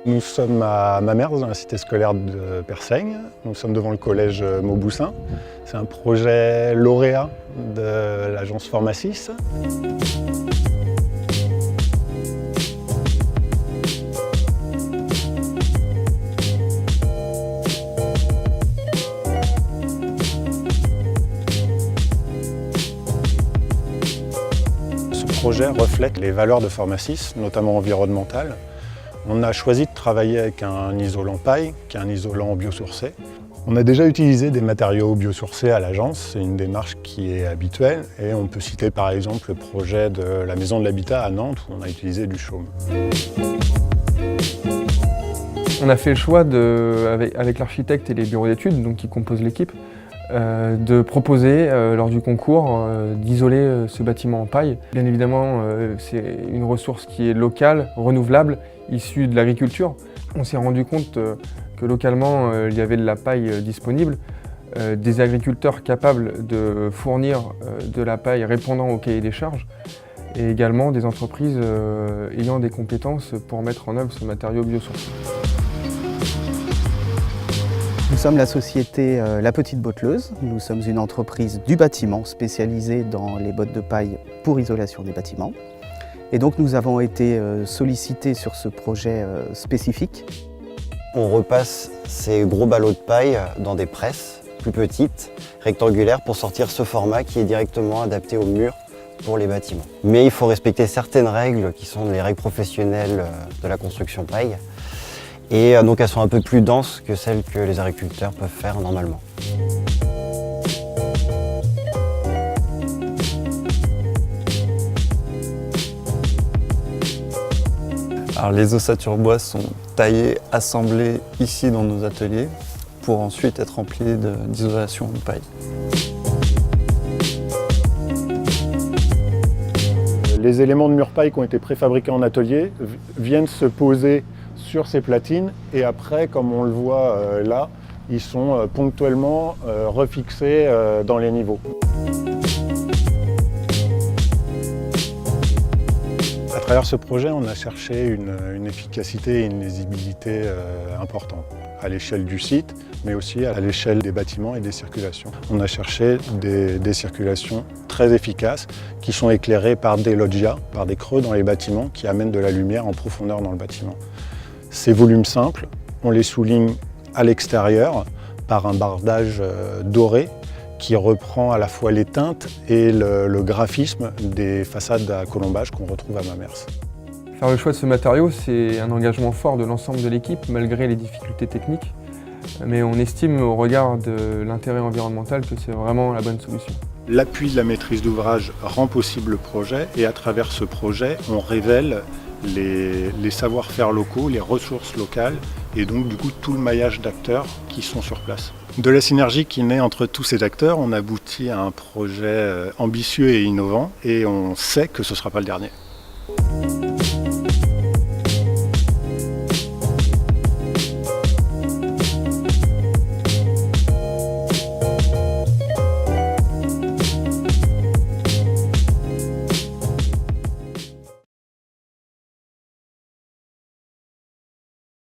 Nous sommes à Mamers, dans la cité scolaire de Persaigne. Nous sommes devant le collège Mauboussin. C'est un projet lauréat de l'agence Forma6. Ce projet reflète les valeurs de Forma6, notamment environnementales. On a choisi de travailler avec un isolant paille, qui est un isolant biosourcé. On a déjà utilisé des matériaux biosourcés à l'agence, c'est une démarche qui est habituelle. Et on peut citer par exemple le projet de la Maison de l'Habitat à Nantes, où on a utilisé du chaume. On a fait le choix, avec l'architecte et les bureaux d'études qui composent l'équipe, de proposer lors du concours d'isoler ce bâtiment en paille. Bien évidemment, c'est une ressource qui est locale, renouvelable, issue de l'agriculture. On s'est rendu compte que localement, il y avait de la paille disponible, des agriculteurs capables de fournir de la paille répondant au cahier des charges, et également des entreprises ayant des compétences pour mettre en œuvre ce matériau biosourcé. Nous sommes la société La Petite Botteleuse. Nous sommes une entreprise du bâtiment spécialisée dans les bottes de paille pour isolation des bâtiments. Et donc nous avons été sollicités sur ce projet spécifique. On repasse ces gros ballots de paille dans des presses plus petites, rectangulaires, pour sortir ce format qui est directement adapté au mur pour les bâtiments. Mais il faut respecter certaines règles qui sont les règles professionnelles de la construction paille. Et donc elles sont un peu plus denses que celles que les agriculteurs peuvent faire normalement. Alors, les ossatures bois sont taillées, assemblées ici dans nos ateliers pour ensuite être remplies d'isolation de paille. Les éléments de mur paille qui ont été préfabriqués en atelier viennent se poser sur ces platines et après, comme on le voit là, ils sont ponctuellement refixés dans les niveaux. À travers ce projet, on a cherché une efficacité et une lisibilité importante à l'échelle du site, mais aussi à l'échelle des bâtiments et des circulations. On a cherché des circulations très efficaces qui sont éclairées par des loggias, par des creux dans les bâtiments qui amènent de la lumière en profondeur dans le bâtiment. Ces volumes simples, on les souligne à l'extérieur par un bardage doré qui reprend à la fois les teintes et le graphisme des façades à colombage qu'on retrouve à Mamers. Faire le choix de ce matériau, c'est un engagement fort de l'ensemble de l'équipe, malgré les difficultés techniques. Mais on estime au regard de l'intérêt environnemental que c'est vraiment la bonne solution. L'appui de la maîtrise d'ouvrage rend possible le projet et à travers ce projet, on révèle les savoir-faire locaux, les ressources locales et donc du coup tout le maillage d'acteurs qui sont sur place. De la synergie qui naît entre tous ces acteurs, on aboutit à un projet ambitieux et innovant et on sait que ce ne sera pas le dernier.